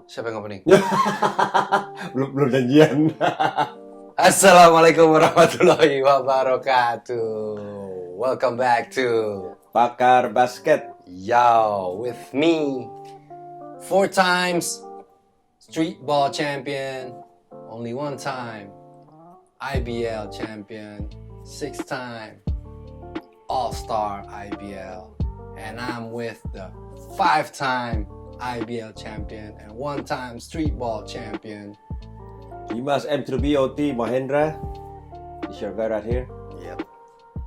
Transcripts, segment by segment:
Siapa yang opening? belum janjian. Assalamualaikum warahmatullahi wabarakatuh. Welcome back to Pakar Basket. Yo, with me, 4 times street ball champion, only 1 time IBL champion, 6 time All-Star IBL, and I'm with the 5 time IBL champion and 1 time street ball champion. Dimas M. Trubioti Mahendra. Is your guy right here? Yep.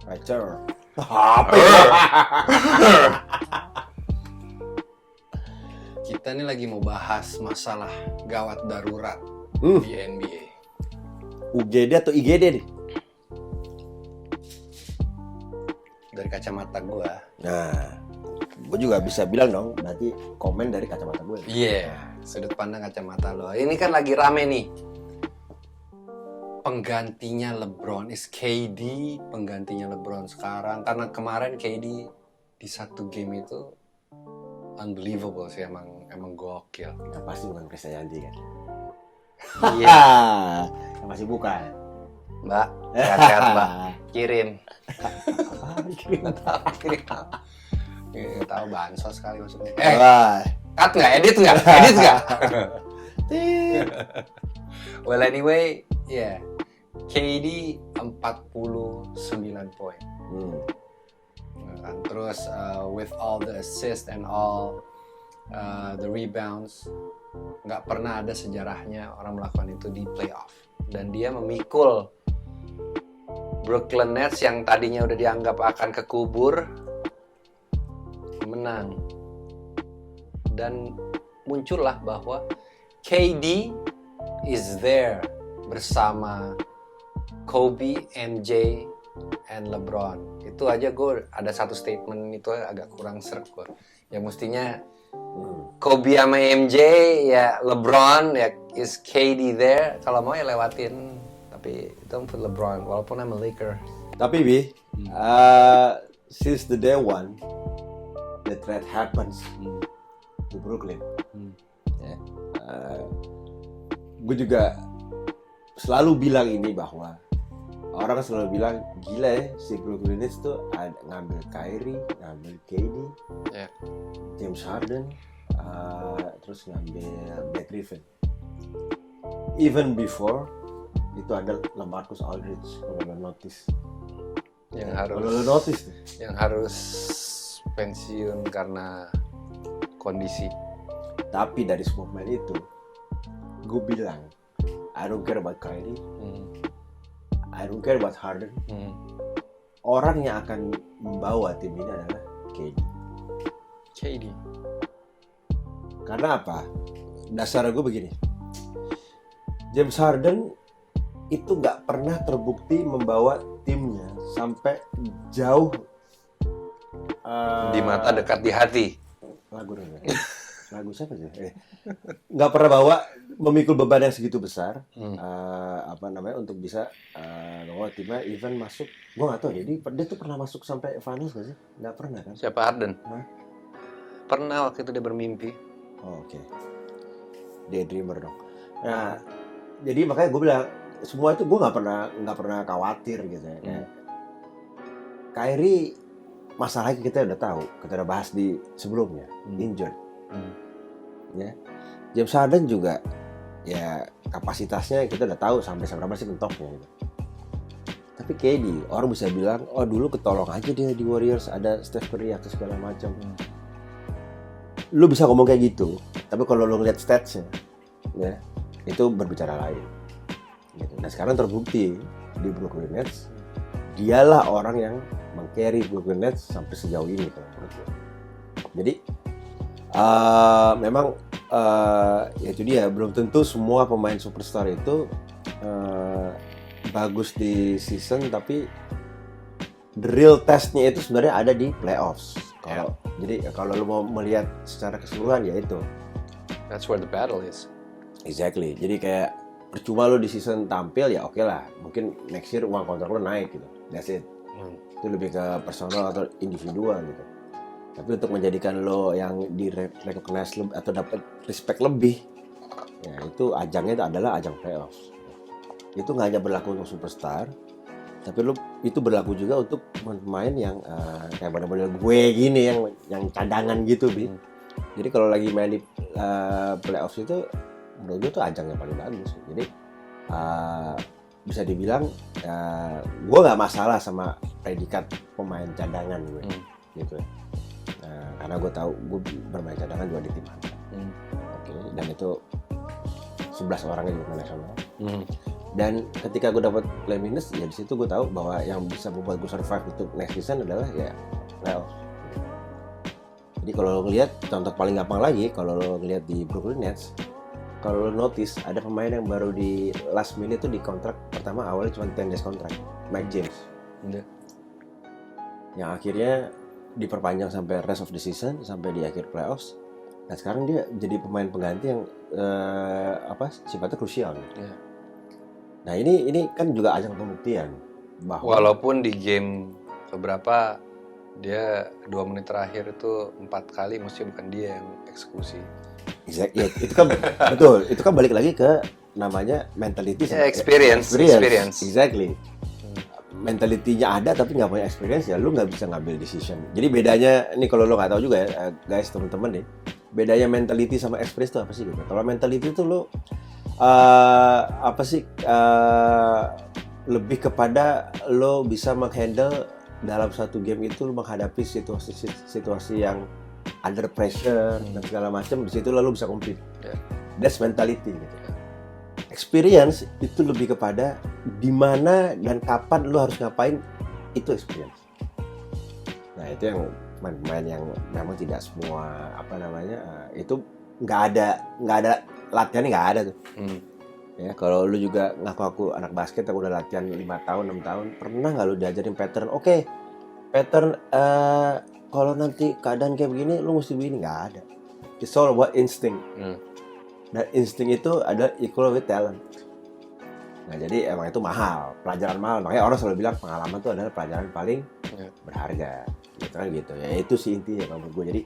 Right sir. Apa ya? Kita nih lagi mau bahas masalah gawat darurat di NBA. UGD atau IGD nih? Dari kacamata gua. Nah, gue juga bisa bilang dong, berarti komen dari kacamata gue. Iya, sudut pandang kacamata lo. Ini kan lagi rame nih. Penggantinya LeBron is KD, penggantinya LeBron sekarang. Karena kemarin KD di 1 game itu unbelievable sih, emang gokil. Nah, pasti bukan Krisdayanti kan? Iya, Yang masih bukan. Mbak, sehat-sehat Mbak. Kirim. Kirim. Nggak tahu bansos kali maksudnya. Wah. Cut nggak? Edit nggak? Edit nggak? Well anyway, yeah. KD 49 poin. Terus with all the assist and all the rebounds, nggak pernah ada sejarahnya orang melakukan itu di playoff. Dan dia memikul Brooklyn Nets yang tadinya udah dianggap akan kekubur, menang. Dan muncullah bahwa KD is there bersama Kobe, MJ, and LeBron. Itu aja gue ada satu statement itu agak kurang sreg gue. Ya mestinya Kobe sama MJ, ya LeBron, ya is KD there. Kalau mau ya lewatin. Tapi don't put LeBron, walaupun I'm a Laker. Tapi Bi, since the day one the trade happens to Brooklyn, gue juga selalu bilang ini bahwa orang selalu bilang gila ya si Brooklyn Nets tuh ngambil Kyrie, ngambil KD, James Harden, terus ngambil Blake Griffin. Even before itu ada LaMarcus Aldridge, kalau lo notice. Yang harus pensiun karena kondisi. Tapi dari semua pemain itu, gue bilang, I don't care about Kyrie, I don't care about Harden. Orang yang akan membawa tim ini adalah KD. Karena apa? Dasar gue begini, James Harden itu nggak pernah terbukti membawa timnya sampai jauh Di mata dekat di hati. Lagu siapa sih? Nggak pernah bawa memikul beban yang segitu besar, untuk bisa bawa timnya even masuk. Gue nggak tahu dia tuh pernah masuk sampai finals nggak sih? Nggak pernah kan? Siapa Harden? Pernah waktu itu dia bermimpi. Oh, oke. Daydreamer dong. Nah, jadi makanya gue bilang semua itu gue nggak pernah khawatir gitu ya. Kyrie masalahnya kita udah tahu, kita udah bahas di sebelumnya, injured. Ya, James Harden juga ya kapasitasnya kita udah tahu sampai berapa sih mentoknya gitu. Tapi KD orang bisa bilang, oh dulu ketolong aja dia di Warriors, ada Steph Curry atau segala macam. Lu bisa ngomong kayak gitu, tapi kalau lu ngeliat statsnya, ya itu berbicara lain. Gitu. Nah sekarang terbukti di Brooklyn Nets, dialah orang yang meng-carry Brooklyn Nets sampai sejauh ini kalau menurut gue. Jadi memang ya itu dia, belum tentu semua pemain superstar itu bagus di season, tapi the real testnya itu sebenarnya ada di playoffs. Jadi kalau lu mau melihat secara keseluruhan ya itu. That's where the battle is. Exactly. Jadi kayak percuma lu di season tampil ya oke lah, mungkin next year uang kontrak lu naik gitu. That's it. Itu lebih ke personal atau individual gitu. Tapi untuk menjadikan lo yang di recognize atau dapat respect lebih, ya itu ajangnya itu adalah ajang playoff. Itu nggak hanya berlaku untuk superstar, tapi lo itu berlaku juga untuk pemain yang kayak benar-benar gue gini yang cadangan gitu, Bi. Jadi kalau lagi main di playoffs itu menurut gue tuh ajang yang paling bagus. Jadi bisa dibilang gue nggak masalah sama predikat pemain cadangan gue, gitu. Karena gue tahu gue bermain cadangan juga di tim Oke, dan itu 11 orangnya juga nasional. Dan ketika gue dapat play minus, ya di situ gue tahu bahwa yang bisa membuat gue survive untuk next season adalah ya playoff. Jadi kalau lo ngelihat, contoh paling gampang lagi, kalau lo ngelihat di Brooklyn Nets, kalau lo notice ada pemain yang baru di last minute tuh di kontrak pertama awalnya cuma 10 days kontrak, Mike James. Yang akhirnya diperpanjang sampai rest of the season, sampai di akhir playoffs. Dan sekarang dia jadi pemain pengganti yang sifatnya krusial. Nah ini kan juga ajang pembuktian bahwa walaupun di game keberapa dia 2 menit terakhir itu 4 kali mesti bukan dia yang eksekusi. Exactly. Itu kan betul. Itu kan balik lagi ke namanya mentality sama experience. Exactly. Mentalitinya ada tapi nggak punya experience, ya lu nggak bisa ngambil decision. Jadi bedanya ini kalau lo nggak tahu juga ya guys, teman-teman nih, bedanya mentality sama experience itu apa sih gitu. Kalau mentality itu lo lebih kepada lo bisa menghandle dalam satu game itu, lo menghadapi situasi yang under pressure dan segala macam, di situ lo bisa compete. That's mentality gitu. Experience itu lebih kepada di mana dan kapan lo harus ngapain, itu experience. Nah itu yang main-main yang memang tidak semua itu nggak ada latihannya, nggak ada tuh. Ya kalau lu juga ngaku anak basket yang udah latihan 5 tahun 6 tahun, pernah nggak lu diajarin pattern? Oke, pattern kalau nanti keadaan kayak begini lu mesti begini, nggak ada. It's all about instinct. Dan insting itu adalah equal with talent. Nah jadi emang itu mahal, pelajaran mahal. Makanya orang selalu bilang pengalaman itu adalah pelajaran paling berharga. Gitu kan gitu. Ya itu sih intinya kalau menurut gue. Jadi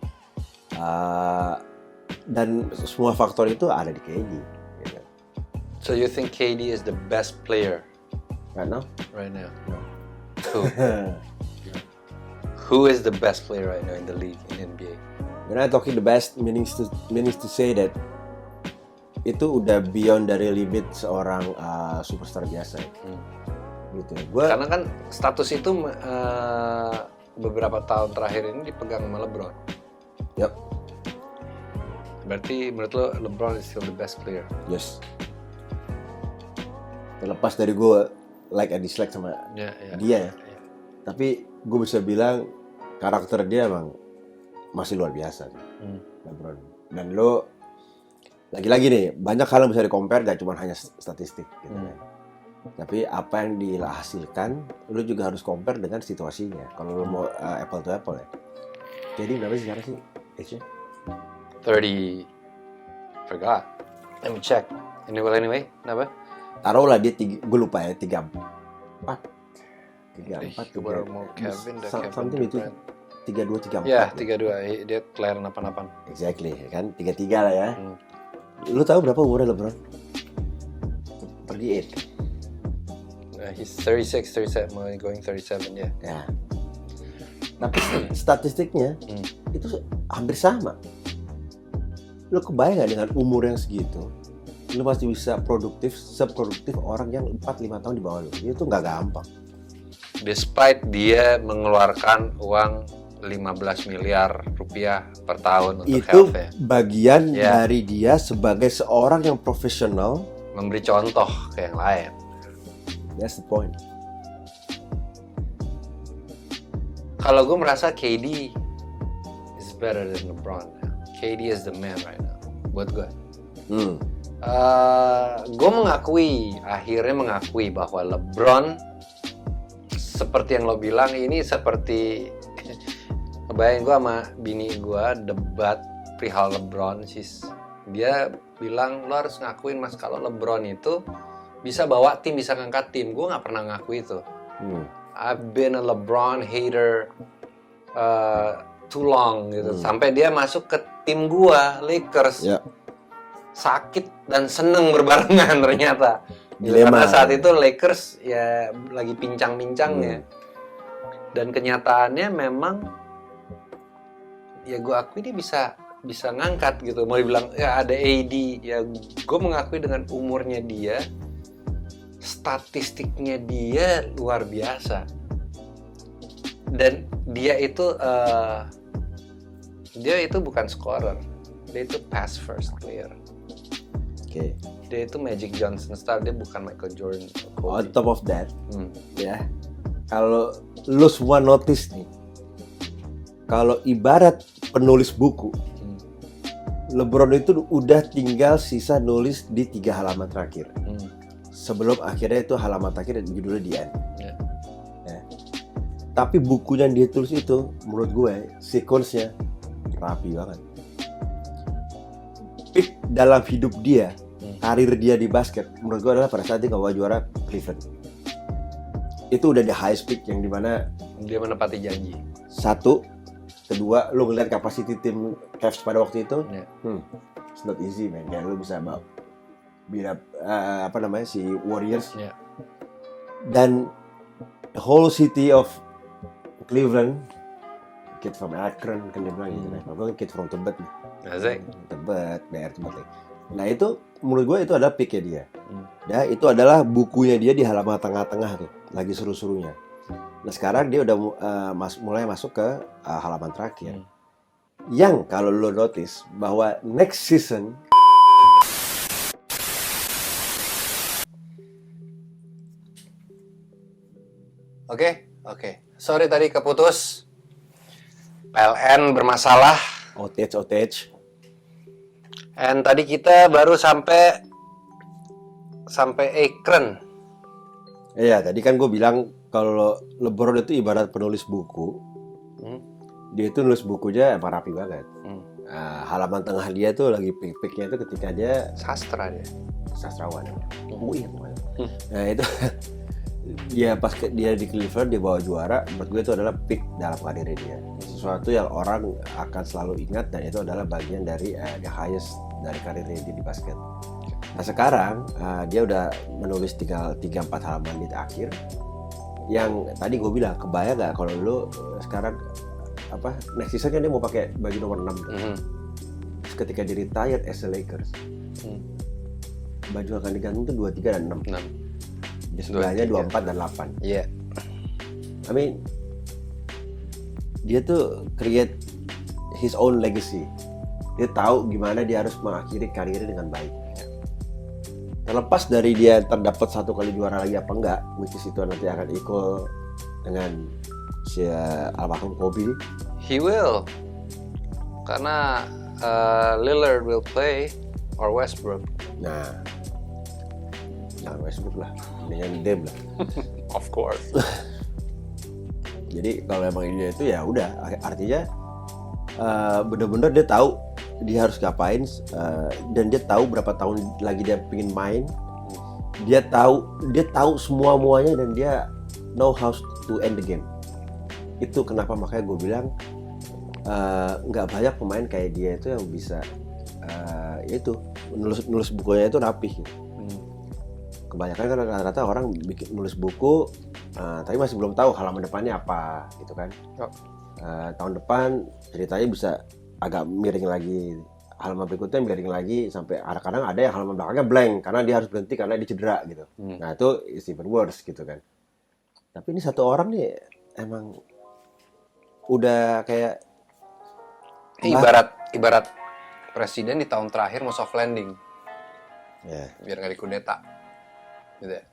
dan semua faktor itu ada di KD. Gitu. So you think KD is the best player Right now? right now? No. Who is the best player right now in the league, in NBA? When I talking the best, meanings to say that itu udah beyond dari limit seorang superstar biasa. Gitu. Karena kan status itu beberapa tahun terakhir ini dipegang sama LeBron. Yep. Berarti menurut lo LeBron is still the best player? Yes. Terlepas dari gue like and dislike sama dia ya. Tapi gue bisa bilang karakter dia emang masih luar biasa. LeBron. Dan lo lagi-lagi nih, banyak hal yang bisa di-compare, gak cuma hanya statistik gitu kan. Tapi apa yang dihasilkan, lu juga harus compare dengan situasinya. Kalau lu mau apple to apple ya. Jadi berapa sih sekarang sih age-nya? 30, forgot. Let me check. Anyway, kenapa? Taruhlah dia gue lupa ya, 34. 34. Baru mau Kevin, something itu 32, 34. Ya, 32. Dia kelahiran 88. Exactly, kan 33 lah ya. Lu tahu berapa umurnya LeBron? 38. He's 36, 37, going 37 ya. Ya. Tapi statistiknya itu hampir sama. Lu kebayang gak dengan umur yang segitu, lu pasti bisa seproduktif orang yang 4-5 tahun di bawah lu. Itu nggak gampang. Despite dia mengeluarkan uang 15 miliar rupiah per tahun untuk itu health ya. Bagian dari dia sebagai seorang yang profesional memberi contoh ke yang lain. That's the point. Kalau gue merasa KD is better than LeBron. KD is the man right now buat gue. Gue akhirnya mengakui bahwa LeBron seperti yang lo bilang ini seperti bayangin gue sama bini gue debat perihal LeBron. Dia bilang lo harus ngakuin mas kalau LeBron itu bisa bawa tim, bisa ngangkat tim. Gue nggak pernah ngaku itu. I've been a LeBron hater too long gitu. Sampai dia masuk ke tim gua, Lakers. Ya. Sakit dan seneng berbarengan ternyata. Dilema. Karena saat itu Lakers ya lagi pincang-pincangnya. Dan kenyataannya memang ya gue akui dia bisa ngangkat gitu. Mau dibilang ya ada AD, ya gue mengakui dengan umurnya dia, statistiknya dia luar biasa. Dan dia itu bukan scorer, dia itu pass first player. Oke. Dia itu Magic Johnson style, dia bukan Michael Jordan. On top of that, ya, kalau lu semua notice nih, kalau ibarat penulis buku, LeBron itu udah tinggal sisa nulis di 3 halaman terakhir. Sebelum akhirnya itu halaman terakhir judulnya The End. Yeah. Ya. Tapi bukunya yang dia tulis itu, menurut gue, sequence-nya rapi banget. Peak dalam hidup dia, karir dia di basket, menurut gue adalah pada saat dia bawa juara Cleveland. Itu udah the highest peak yang dimana Dia menepati janji. satu, kedua, lu ngeliat capacity tim Cavs pada waktu itu, Yeah. It's not easy man, kayak lu bisa beat up si Warriors. Yeah. Dan the whole city of Cleveland, kid from Akron kan dia bilang gitu kan, gue kid from Tebet nih. Asik. Tebet, daerah Tebet lagi. Nah itu menurut gue itu adalah picknya dia. Ya itu adalah bukunya dia di halaman tengah-tengah tuh, lagi seru-serunya. Nah sekarang dia udah mulai masuk ke halaman terakhir. Yang kalau lo notice bahwa next season Oke. Sorry tadi keputus. PLN bermasalah. outage. And tadi kita baru sampai Akron. Iya, tadi kan gue bilang kalau LeBron itu ibarat penulis buku. Dia itu nulis bukunya emang rapi banget. Halaman tengah dia tuh lagi pik-piknya itu ketika dia Sastra dia. sastrawan. Iya pokoknya. Nah itu dia pas dia di Cleveland dia bawa juara, menurut gue itu adalah peak dalam karirnya dia. Sesuatu yang orang akan selalu ingat dan itu adalah bagian dari the highest dari karirnya dia di basket. Nah sekarang dia udah menulis tinggal 3-4 halaman di akhir. Yang tadi gue bilang, kebayang gak kalau lu sekarang next season kan dia mau pakai baju nomor 6. Terus ketika dia retired as a Lakers, baju akan digantung tuh 23 dan 6. Di sebelahnya 24 dan 8. Iya. I mean, dia tuh create his own legacy. Dia tahu gimana dia harus mengakhiri karirnya dengan baik. Terlepas dari dia terdapat 1 kali juara lagi apa enggak, which is itu nanti akan equal dengan si almarhum Kobe. He will. Karena Lillard will play or Westbrook. Nah, jangan Westbrook lah, dengan Dame lah. Of course. Jadi kalau emang dia itu ya udah, artinya bener-bener dia tahu dia harus ngapain, dan dia tahu berapa tahun lagi dia pengen main. Dia tahu semua-muanya dan dia know how to end the game. Itu kenapa makanya gue bilang nggak banyak pemain kayak dia itu yang bisa itu nulis bukunya itu rapih gitu. Kebanyakan kan rata-rata orang nulis buku tapi masih belum tahu halaman depannya apa gitu kan. Tahun depan ceritanya bisa agak miring lagi, halaman berikutnya miring lagi, sampai kadang-kadang ada yang halaman belakangnya blank karena dia harus berhenti karena dia cedera gitu. Nah itu is even worse gitu kan. Tapi ini satu orang nih emang udah kayak ibarat presiden di tahun terakhir mau soft landing. Biar nggak dikudeta. Gitu ya.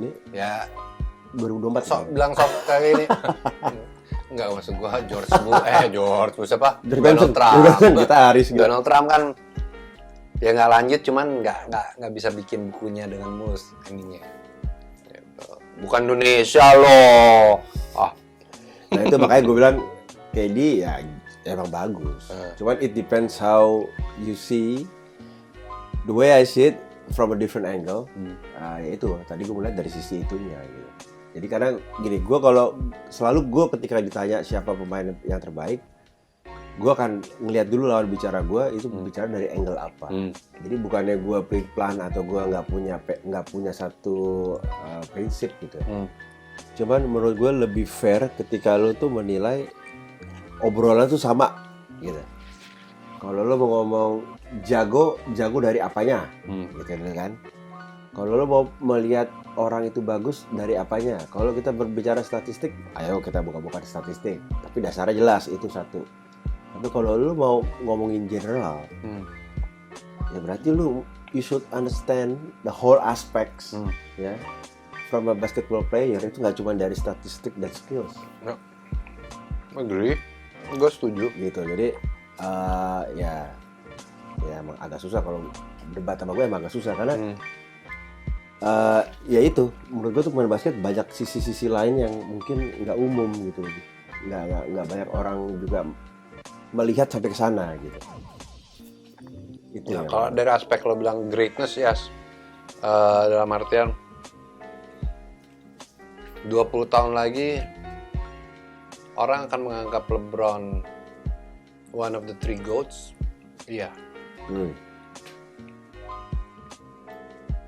Ini ya 2024 bilang soft kayak ini. Enggak, maksud gua George siapa? Donald Trump. Gitaris gitu. Donald Trump kan ya nggak lanjut, cuman nggak bisa bikin bukunya dengan mulus endingnya. Bukan Indonesia loh. Nah itu makanya gue bilang KD ya emang bagus. Cuman it depends how you see. The way I see it from a different angle. Ya itu tadi gue mulai dari sisi itunya gitu. Jadi karena gini, gue kalau selalu gue ketika ditanya siapa pemain yang terbaik, gue akan ngelihat dulu lawan bicara gue itu bicara dari angle apa. Jadi bukannya gue plan atau gue nggak punya satu prinsip gitu. Cuman menurut gue lebih fair ketika lo tuh menilai obrolan tuh sama gitu. Kalau lo mau ngomong jago dari apanya, gitu kan? Kalau lo mau melihat orang itu bagus dari apanya? Kalau kita berbicara statistik, ayo kita buka-buka statistik. Tapi dasarnya jelas itu satu. Tapi kalau lo mau ngomongin general, ya berarti you should understand the whole aspects, ya. From a basketball player itu nggak cuma dari statistik dan skills. No. Agree. Gue setuju. Gitu. Jadi ya emang agak susah kalau debat sama gue, emang agak susah karena ya itu menurut gue tuh pemain basket banyak sisi-sisi lain yang mungkin nggak umum gitu, nggak banyak orang juga melihat sampai ke sana gitu. Itu ya. Kalau dari aspek lo bilang greatness, yes, dalam artian 20 tahun lagi orang akan menganggap LeBron one of the three GOATs. Iya.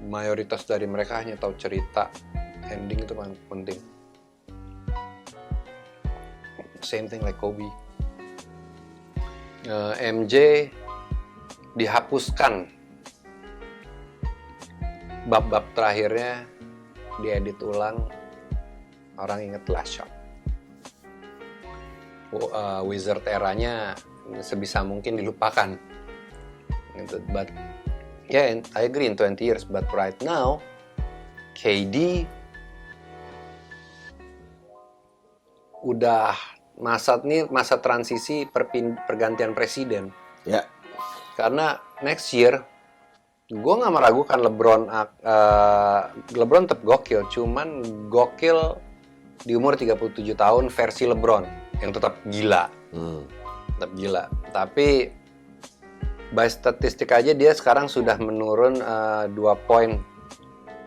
Mayoritas dari mereka hanya tahu cerita, ending itu paling penting. Same thing like Kobe. MJ dihapuskan bab-bab terakhirnya, diedit ulang, orang inget last shot. Wizard eranya sebisa mungkin dilupakan. But yeah, I agree in 20 years. But right now, KD udah masa transisi pergantian presiden. Ya. Karena next year, gue nggak meragukan LeBron tetap gokil, cuman gokil di umur 37 tahun versi LeBron yang tetap gila. Tetap gila. Tapi by statistik aja dia sekarang sudah menurun 2 poin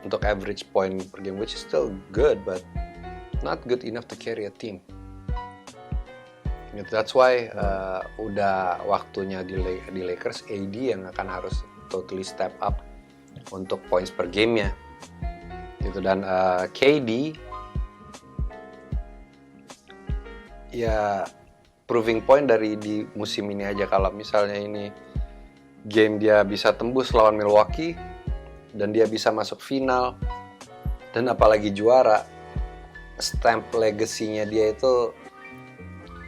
untuk average point per game, which is still good, but not good enough to carry a team. That's why udah waktunya di Lakers, AD yang akan harus totally step up untuk points per game-nya. Gitu. Dan KD ya proving point dari di musim ini aja. Kalau misalnya ini game dia bisa tembus lawan Milwaukee dan dia bisa masuk final dan apalagi juara, stamp legacy-nya dia itu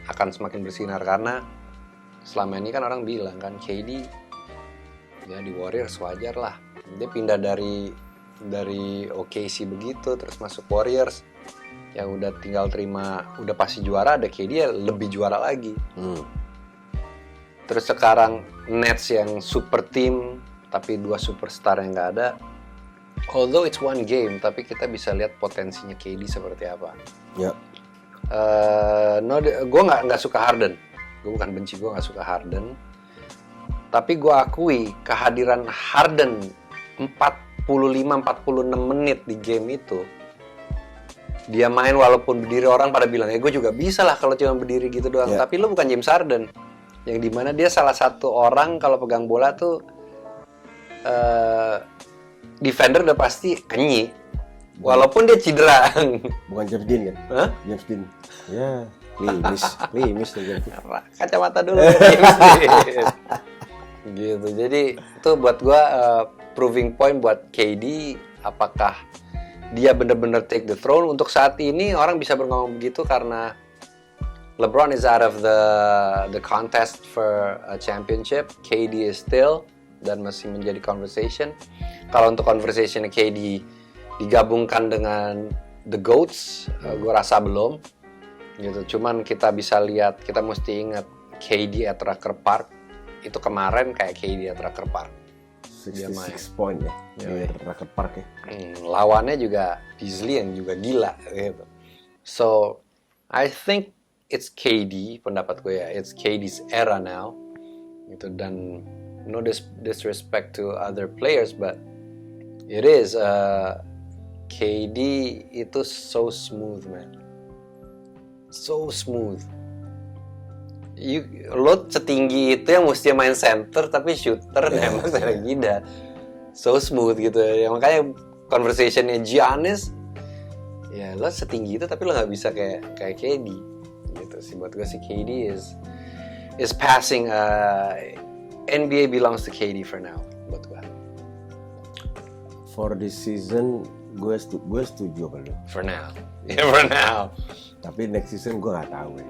akan semakin bersinar. Karena selama ini kan orang bilang kan KD ya di Warriors wajar lah, dia pindah dari OKC begitu terus masuk Warriors yang udah tinggal terima, udah pasti juara, ada KD ya lebih juara lagi. Terus sekarang Nets yang super team tapi 2 superstar yang nggak ada, although it's one game tapi kita bisa lihat potensinya KD seperti apa. Ya. Gue nggak suka Harden. Gue bukan benci, gue nggak suka Harden. Tapi gue akui kehadiran Harden 45-46 menit di game itu, dia main walaupun berdiri, orang pada bilang ya gue juga bisa lah kalau cuma berdiri gitu doang. Tapi lo bukan James Harden, yang dimana dia salah satu orang kalau pegang bola tuh defender udah pasti kenyi. Walaupun dia cedera. Bukan James Dean kan? Hah? James Dean. Ya, klimis tuh James Dean. Kacamata dulu. Gitu. Jadi itu buat gua proving point buat KD, apakah dia benar-benar take the throne. Untuk saat ini orang bisa ngomong begitu karena LeBron is out of the contest for a championship. KD is still dan masih menjadi conversation. Kalau untuk conversation KD digabungkan dengan the GOATs, gue rasa belum gitu. Cuman kita bisa lihat, kita mesti ingat KD at Rucker Park itu kemarin kayak KD at Rucker Park. 66 point ya di Rucker Park ya. Lawannya juga Beasley yang juga gila gitu. So I think it's KD, pendapat gue ya, it's KD's era now gitu. Dan no disrespect to other players, but it is KD itu so smooth, man. So smooth. Lo setinggi itu yang mesti main center tapi shooter nembak dari gila. So smooth gitu ya. Makanya conversationnya Giannis, ya lo setinggi itu tapi lo nggak bisa kayak KD gitu sih. Buat gue sih KD is passing. NBA belongs to KD for now buat gue. For this season gue setuju sama lu. For now. Yeah, for now. Tapi next season gue nggak tahu ya.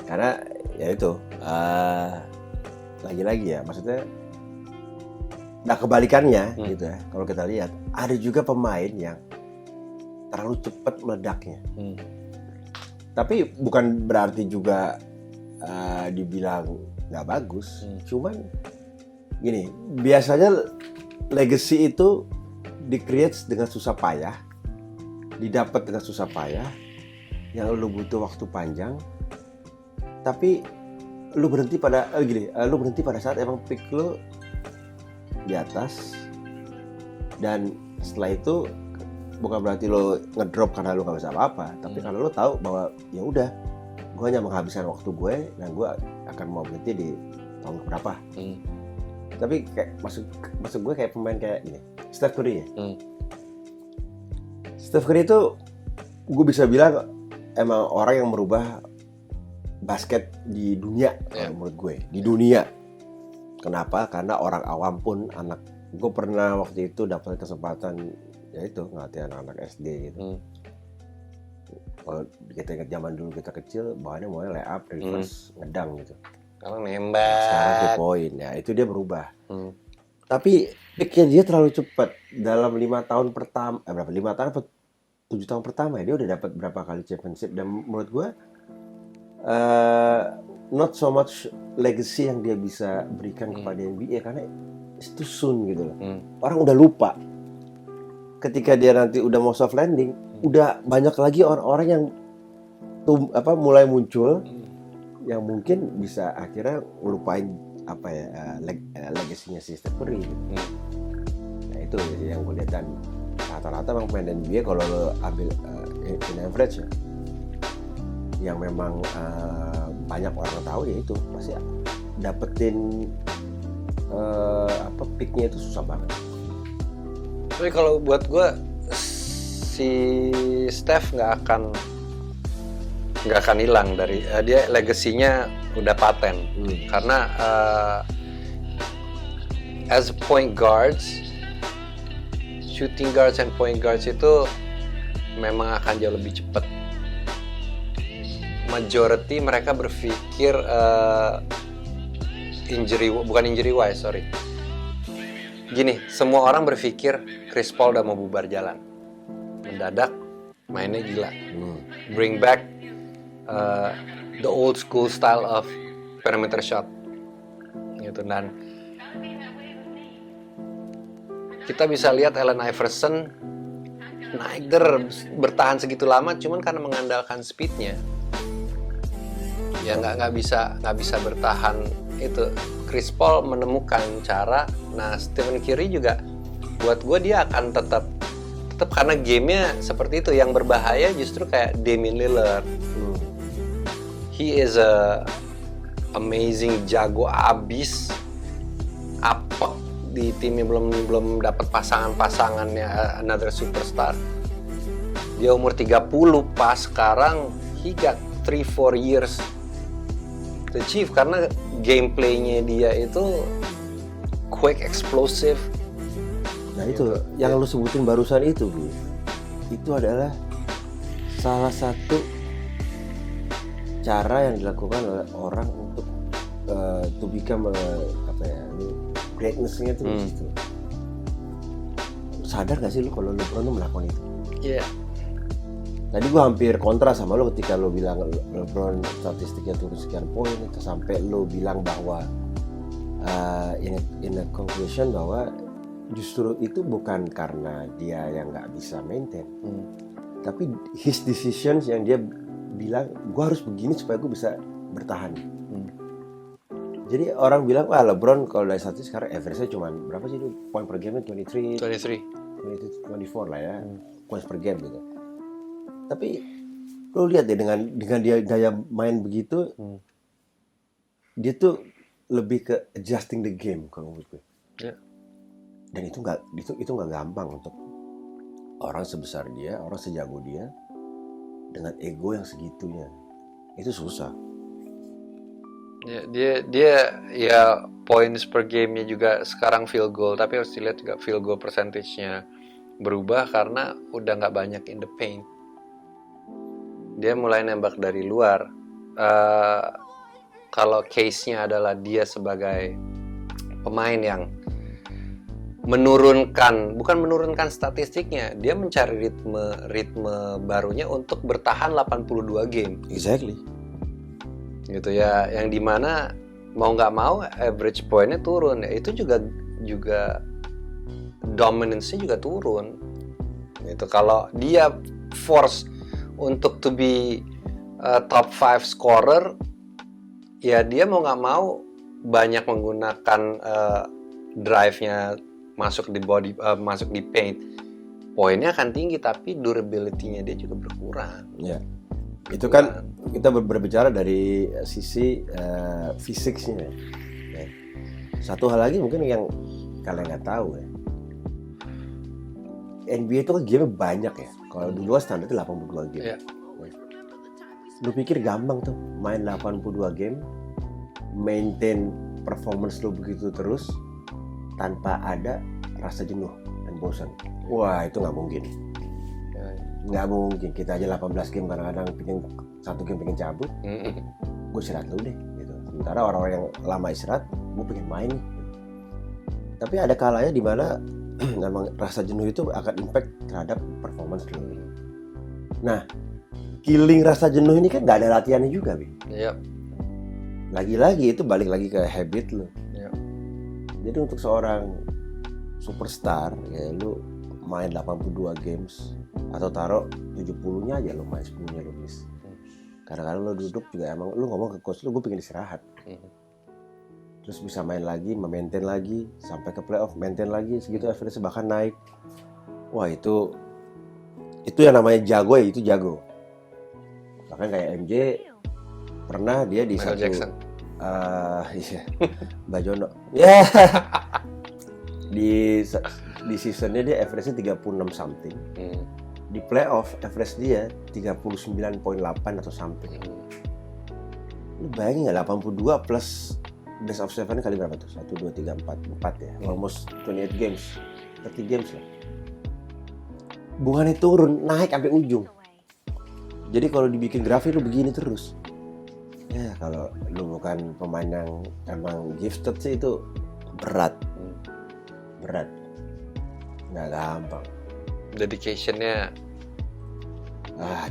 Karena ya itu lagi-lagi ya, maksudnya nah kebalikannya gitu ya. Kalau kita lihat ada juga pemain yang terlalu cepat meledaknya. Tapi bukan berarti juga dibilang nggak bagus. Cuman gini, biasanya legacy itu di-create dengan susah payah, didapat dengan susah payah, yang lu butuh waktu panjang. Tapi lu berhenti pada lu berhenti pada saat emang peak lu di atas, dan setelah itu bukan berarti lu ngedrop karena lu nggak bisa apa-apa, tapi kalau lu tahu bahwa ya udah, gue hanya menghabiskan waktu gue dan gue akan mau berhenti di tahun berapa. Tapi kayak maksud gue kayak pemain kayak gini, Steph Curry ya. Steph Curry itu gue bisa bilang emang orang yang merubah basket di dunia, menurut gue di dunia. Kenapa? Karena orang awam pun, anak gue pernah waktu itu dapat kesempatan ya itu ngelatih anak-anak SD gitu. Kalau kita ingat zaman dulu kita kecil, bahannya mulai lay up, reverse, ngedang gitu. Kalau nembak. Sekarang 2 point, ya itu dia berubah. Tapi peaknya dia terlalu cepat. Dalam 5 tahun pertama, 5 tahun atau 7 tahun pertama ya, dia udah dapat berapa kali championship. Dan menurut gue not so much legacy yang dia bisa berikan kepada NBA karena it's too soon gitu loh. Orang udah lupa. Ketika dia nanti udah mau soft landing, udah banyak lagi orang-orang yang mulai muncul yang mungkin bisa akhirnya lupain legasinya si Steph Curry gitu. Nah itu yang gue lihat, dan rata-rata memang pemain NBA kalau lo ambil in average ya, yang memang banyak orang tahu ya itu pasti dapetin picknya itu susah banget. Tapi kalau buat gue si Steph nggak akan hilang dari dia, legasinya udah paten. Karena as point guards, shooting guards and point guards itu memang akan jauh lebih cepat. Majority mereka berpikir bukan injury wise, sorry. Gini, semua orang berpikir Chris Paul udah mau bubar jalan. Mendadak mainnya gila. Bring back the old school style of perimeter shot. Gitu, dan kita bisa lihat Allen Iverson naik bertahan segitu lama cuman karena mengandalkan speednya. Ya nggak bisa bertahan itu. Chris Paul menemukan cara. Nah, Stephen Curry juga buat gue dia akan tetap karena gamenya seperti itu. Yang berbahaya justru kayak Damian Lillard. He is a amazing, jago abis, apek di timnya, belum dapat pasangannya another superstar. Dia umur 30 pas, sekarang he got 3-4 years to achieve karena gameplaynya dia itu quick, explosive. Nah itu yang lu sebutin barusan itu, Bu. Itu adalah salah satu cara yang dilakukan oleh orang untuk to become greatness-nya itu di situ. Sadar gak sih lu kalau LeBron tuh melakukan itu? Iya. Yeah. Tadi gue hampir kontra sama lo ketika lo bilang LeBron statistiknya turun sekian poin, sampai lo bilang bahwa in a conclusion bahwa justru itu bukan karena dia yang nggak bisa maintain, tapi his decisions yang dia bilang gue harus begini supaya gue bisa bertahan. Jadi orang bilang wah LeBron kalau dari statistik sekarang average-nya cuma berapa sih, poin per game 24 lah ya. points per game gitu. Tapi lo lihat deh dengan dia daya main begitu, dia tuh lebih ke adjusting the game kalau menurut gue. Ya. Dan itu nggak gampang untuk orang sebesar dia, orang sejago dia, dengan ego yang segitunya. Itu susah. Ya, dia ya points per game-nya juga sekarang field goal, tapi harus dilihat juga field goal percentage-nya berubah karena udah nggak banyak in the paint. Dia mulai nembak dari luar. Kalau case-nya adalah dia sebagai pemain yang bukan menurunkan statistiknya, dia mencari ritme barunya untuk bertahan 82 game. Exactly. Gitu ya, yang dimana mau nggak mau average point-nya turun, ya itu juga dominance-nya juga turun. Gitu. Kalau dia force untuk to be top 5 scorer, ya dia mau nggak mau banyak menggunakan drive-nya masuk di paint. Poinnya akan tinggi tapi durability-nya dia juga berkurang. Ya. Itu kan kita berbicara dari sisi fisiknya. Ya. Satu hal lagi mungkin yang kalian nggak tahu ya. NBA itu kan game banyak ya. Kalau dulu standarnya 82 game. Ya. Lu pikir gampang tuh main 82 game, maintain performance lu begitu terus tanpa ada rasa jenuh dan bosan? Wah, itu nggak mungkin. Nggak mungkin. Kita aja 18 game kadang-kadang satu game pengen cabut, gue istirahat dulu deh gitu. Sementara orang-orang yang lama istirahat, gue pengen main nih. Tapi ada kalanya di mana memang rasa jenuh itu akan impact terhadap performance lu. Nah, killing rasa jenuh ini kan nggak ada latihannya juga, Bi. Yep. Lagi-lagi itu balik lagi ke habit lu. Yep. Jadi untuk seorang superstar, ya lu main 82 games atau taruh 70-nya aja lu main, 10-nya lu miss. Kadang-kadang lu duduk juga emang lu ngomong ke coach lu, gue pengen istirahat. Terus bisa main lagi, memaintain lagi sampai ke playoff, maintain lagi segitu average bahkan naik. Wah, itu yang namanya jago ya, itu jago. Bahkan kayak MJ pernah dia di Michael satu Jackson. Iya, Mbak Jono. Ya. Di seasonnya dia average-nya 36 something. Di playoff average dia 39.8 atau something. Lu bayangin nggak 82 plus best of 7 kali berapa tuh? 1, 2, 3, 4 ya. Almost 28 games. 30 games lah. Bukannya turun, naik sampai ujung. Jadi kalau dibikin grafik lu begini terus. Ya kalau lu bukan pemain yang emang gifted sih itu berat. Nggak gampang. Dedication-nya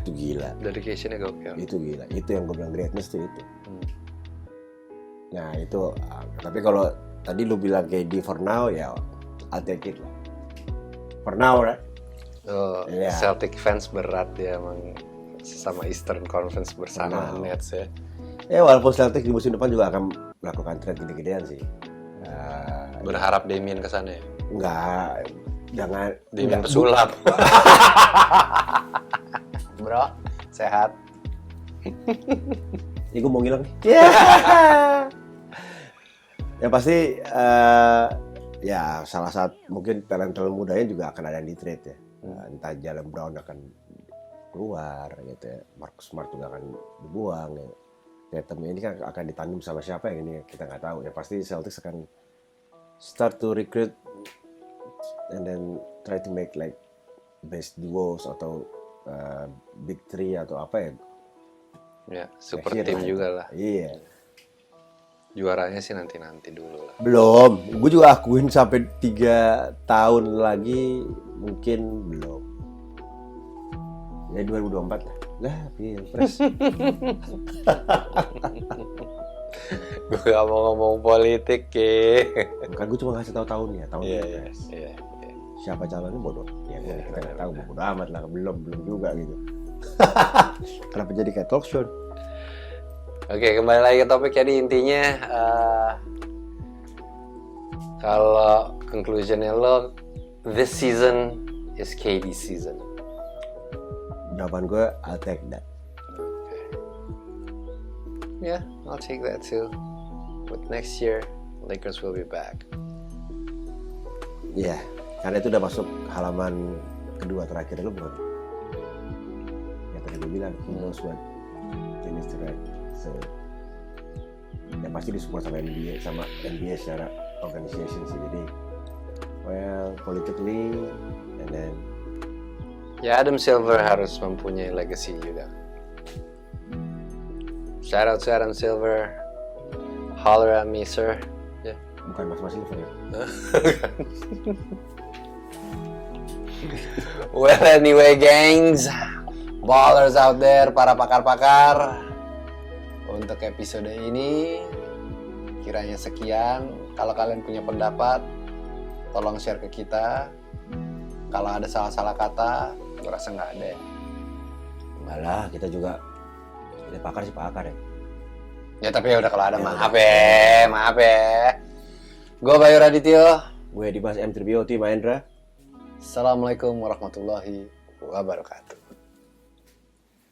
itu gila. Dedication-nya gokil. Itu gila. Itu yang gue bilang greatness tuh itu. Nah itu, tapi kalau tadi lu bilang KD for now, ya I'll take it lah. For now, right? Yeah. Celtic fans berat ya emang sama Eastern Conference bersama Nets ya. Walaupun Celtic di musim depan juga akan melakukan trade gede-gedean sih. Berharap Damien kesana ya? Enggak, jangan. Damien pesulap. Bro, sehat. Ya gue mau ngilang nih. Yeah. Yang pasti ya salah satu mungkin talent mudanya juga akan ada di trade ya. Entah Jalen Brown akan keluar gitu ya. Marcus Smart juga akan dibuang ya. Tatum ini kan akan ditandem sama siapa yang ini kita nggak tahu ya. Pasti Celtics akan start to recruit and then try to make like best duos atau big three atau apa ya. Ya, super team juga lah. Iya. Juaranya sih nanti dulu lah. Belum, gue juga akuin sampai 3 tahun lagi mungkin belum. Ya 2024 lah, Pilpres. Gue gak mau ngomong politik ya. Kan gue cuma ngasih tahu tahunnya, Iya. Siapa calonnya bodoh. Ya kita nggak tahu, bodoh amat lah, belum juga gitu. Kenapa jadi kayak talk show? Oke, kembali lagi ke topik. Jadi intinya kalau conclusionnya lo, this season is KD season. Jawaban gue, I'll take that. Yeah, I'll take that too. But next year, Lakers will be back. Iya, karena itu udah masuk halaman kedua terakhir lu bukan? Yang tadi gue bilang, he knows what he needs to write. So, ya pasti disupport sama NBA secara organization sih. Jadi, well, politically, and then Ya, Adam Silver harus mempunyai legacy juga. Shout out to Adam Silver. Holler at me, sir. Yeah. bukan Mas Silver ya. Well, anyway, gangs, ballers out there, para pakar-pakar. Untuk episode ini, kiranya sekian. Kalau kalian punya pendapat, tolong share ke kita. Kalau ada salah-salah kata, gue rasa nggak ada. Malah kita juga, kita pakar sih pakar ya. Ya tapi ya udah kalau ada Ya, maaf ya. Gue Bayu Radityo. Gue Dimas M. Tribioti Mahendra. Assalamualaikum warahmatullahi wabarakatuh.